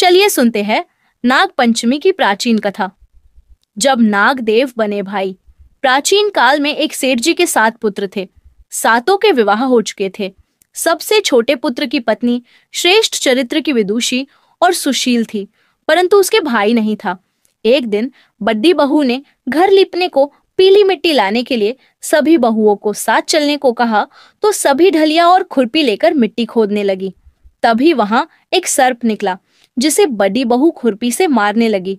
चलिए सुनते हैं नाग पंचमी की प्राचीन कथा। जब नाग देव बने भाई, प्राचीन काल में एक सेठ जी के 7 पुत्र थे। सातों के विवाह हो चुके थे। सबसे छोटे पुत्र की पत्नी श्रेष्ठ चरित्र की विदुषी और सुशील थी, परंतु उसके भाई नहीं था। एक दिन बड़ी बहू ने घर लिपने को पीली मिट्टी लाने के लिए सभी बहुओं को साथ चलने को कहा, तो सभी ढलिया और खुरपी लेकर मिट्टी खोदने लगी। तभी वहां एक सर्प निकला, जिसे बड़ी बहू खुरपी से मारने लगी।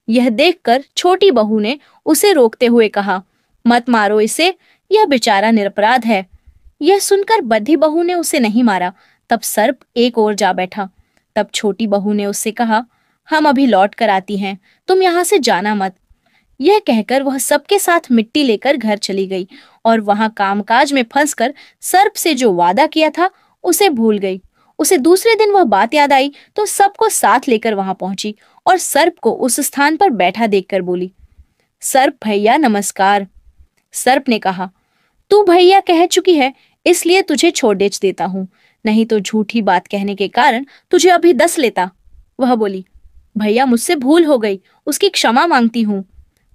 यह देखकर छोटी बहू ने उसे रोकते हुए कहा, मत मारो इसे, यह बेचारा निरपराध है। यह सुनकर बड़ी बहू ने उसे नहीं मारा। तब सर्प एक ओर जा बैठा। तब छोटी बहू ने उससे कहा, हम अभी लौट कर आती हैं, तुम यहाँ से जाना मत। यह कहकर वह सबके साथ मिट्टी लेकर घर चली गई और वहां कामकाज में फंसकर सर्प से जो वादा किया था उसे भूल गई। उसे दूसरे दिन वह बात याद आई तो सबको साथ लेकर वहां पहुंची और सर्प को उस स्थान पर बैठा देखकर बोली, सर्प भैया नमस्कार। सर्प ने कहा, तू भैया कह चुकी है, इसलिए तुझे छोड़ देता हूँ, नहीं तो झूठी बात कहने के कारण तुझे अभी 10 लेता। वह बोली, भैया मुझसे भूल हो गई, उसकी क्षमा मांगती हूँ।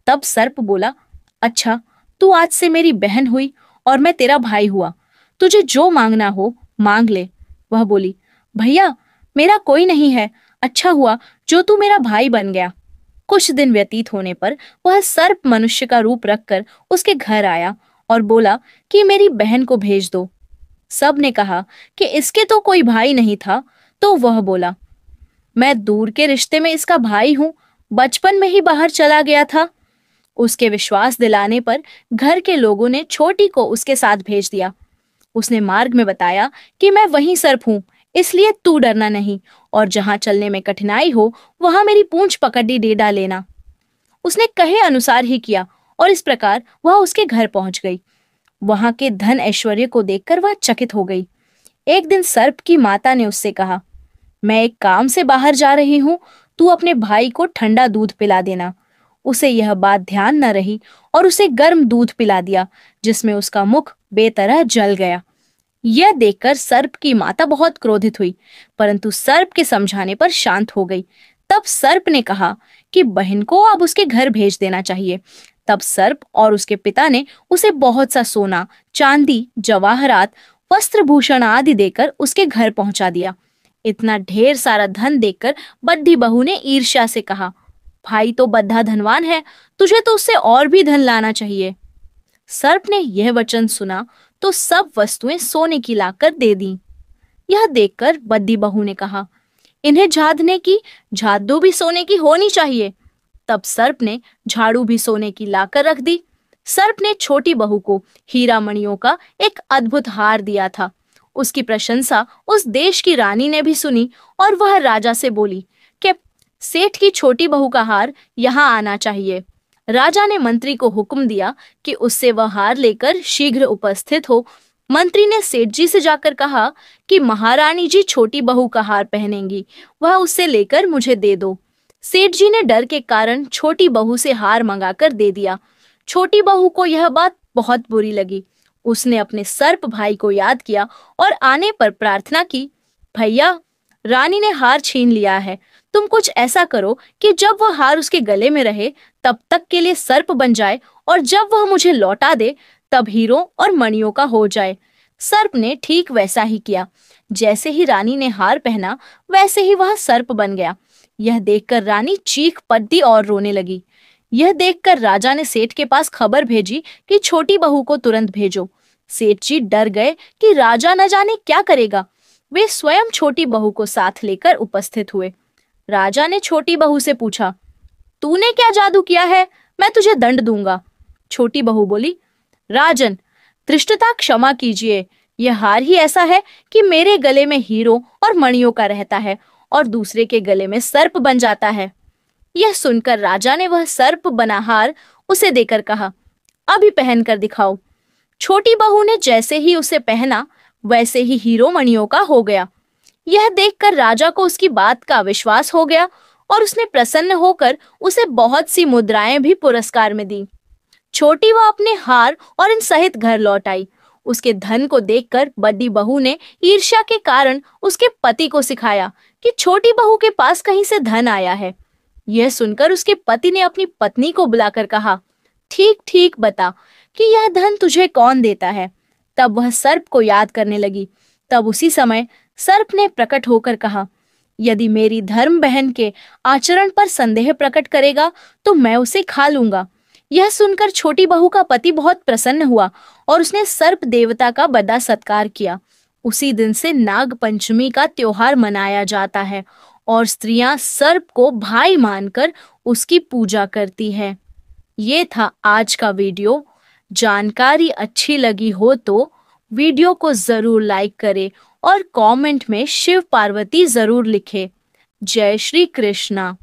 तब सर्प बोला, अच्छा, तू आज से मेरी बहन हुई और मैं तेरा भाई हुआ, तुझे जो मांगना हो मांग ले। वह बोली, भैया मेरा कोई नहीं है, अच्छा हुआ जो तू मेरा भाई बन गया। कुछ दिन व्यतीत होने पर वह सर्प मनुष्य का रूप रखकर उसके घर आया और बोला कि मेरी बहन को भेज दो। सब ने कहा कि इसके तो कोई भाई नहीं था, तो वह बोला, मैं दूर के रिश्ते में इसका भाई हूं, बचपन में ही बाहर चला गया था। उसके विश्वास दिलाने पर घर के लोगों ने छोटी को उसके साथ भेज दिया। उसने मार्ग में बताया कि मैं वही सर्प हूँ, इसलिए तू डरना नहीं, और जहां चलने में कठिनाई हो वहां मेरी पूंछ पकड़ी दे डालेना। उसने कहे अनुसार ही किया और इस प्रकार वह उसके घर पहुंच गई। वहां के धन ऐश्वर्य को देखकर वह चकित हो गई। एक दिन सर्प की माता ने उससे कहा, मैं एक काम से बाहर जा रही हूँ, तू अपने भाई को ठंडा दूध पिला देना। उसे यह बात ध्यान न रही और उसे गर्म दूध पिला दिया, जिसमें उसका मुख बेतरह जल गया। यह देखकर सर्प की माता बहुत क्रोधित हुई, परंतु सर्प के समझाने पर शांत हो गई। तब सर्प ने कहा कि बहन को अब उसके घर भेज देना चाहिए। तब सर्प और उसके पिता ने उसे बहुत सा सोना, चांदी, जवाहरात, वस्त्र भूषण आदि देकर उसके घर पहुंचा दिया। इतना ढेर सारा धन देखकर बद्धी बहू ने ईर्ष्या से कहा, भाई तो बद्धा धनवान है, तुझे तो उससे और भी धन लाना चाहिए। सर्प ने यह वचन सुना तो सब वस्तुएं सोने की लाकर दे दी। यह देखकर बद्धी बहू ने कहा, इन्हें झाड़ने की झाड़ू भी सोने की होनी चाहिए। तब सर्प ने झाड़ू भी सोने की लाकर रख दी। सर्प ने छोटी बहू को हीरा मणियों का एक अद्भुत हार दिया था। उसकी प्रशंसा उस देश की रानी ने भी सुनी और वह राजा से बोली कि सेठ की छोटी बहू का हार यहाँ आना चाहिए। राजा ने मंत्री को हुक्म दिया कि उससे वह हार लेकर शीघ्र उपस्थित हो। मंत्री ने सेठ जी से जाकर कहा कि महारानी जी छोटी बहू का हार पहनेंगी, वह उससे लेकर मुझे दे दो। सेठ जी ने डर के कारण छोटी बहू से हार मंगाकर दे दिया। छोटी बहू को यह बात बहुत बुरी लगी। उसने अपने सर्प भाई को याद किया और आने पर प्रार्थना की, भैया रानी ने हार छीन लिया है, तुम कुछ ऐसा करो कि जब वह हार उसके गले में रहे तब तक के लिए सर्प बन जाए, और जब वह मुझे लौटा दे तब हीरों और मणियों का हो जाए। सर्प ने ठीक वैसा ही किया। जैसे ही रानी ने हार पहना वैसे ही वह सर्प बन गया। यह देखकर रानी चीख पड़ती और रोने लगी। यह देखकर राजा ने सेठ के पास खबर भेजी कि छोटी बहू को तुरंत भेजो। सेठ जी डर गए कि राजा न जाने क्या करेगा। वे स्वयं छोटी बहू को साथ लेकर उपस्थित हुए। राजा ने छोटी बहू से पूछा, तूने क्या जादू किया है, मैं तुझे दंड दूंगा। छोटी बहू बोली, राजन धृष्टता क्षमा कीजिए, यह हार ही ऐसा है कि मेरे गले में हीरों और मणियों का रहता है और दूसरे के गले में सर्प बन जाता है। यह सुनकर राजा ने वह सर्प बना हार उसे देकर कहा, अभी पहन कर दिखाओ। छोटी बहू ने जैसे ही उसे पहना वैसे ही हीरो मणियों का हो गया। यह देखकर राजा को उसकी बात का विश्वास हो गया और उसने प्रसन्न होकर उसे बहुत सी मुद्राएं भी पुरस्कार में दी। छोटी वह अपने हार और इन सहित घर लौट आई। उसके धन को देखकर बड़ी बहू ने ईर्ष्या के कारण उसके पति को सिखाया कि छोटी बहू के पास कहीं से धन आया है। यह सुनकर उसके पति ने अपनी पत्नी को बुलाकर कहा, ठीक ठीक बता कि यह धन तुझे कौन देता है। तब वह सर्प को याद करने लगी। तब उसी समय सर्प ने प्रकट होकर कहा, यदि मेरी धर्म बहन के आचरण पर संदेह प्रकट करेगा तो मैं उसे खा लूंगा। यह सुनकर छोटी बहू का पति बहुत प्रसन्न हुआ और उसने सर्प देवता का बड़ा सत्कार किया। उसी दिन से नाग पंचमी का त्योहार मनाया जाता है और स्त्रियां सर्प को भाई मानकर उसकी पूजा करती हैं। ये था आज का वीडियो। जानकारी अच्छी लगी हो तो वीडियो को जरूर लाइक करें और कमेंट में शिव पार्वती जरूर लिखें। जय श्री कृष्णा।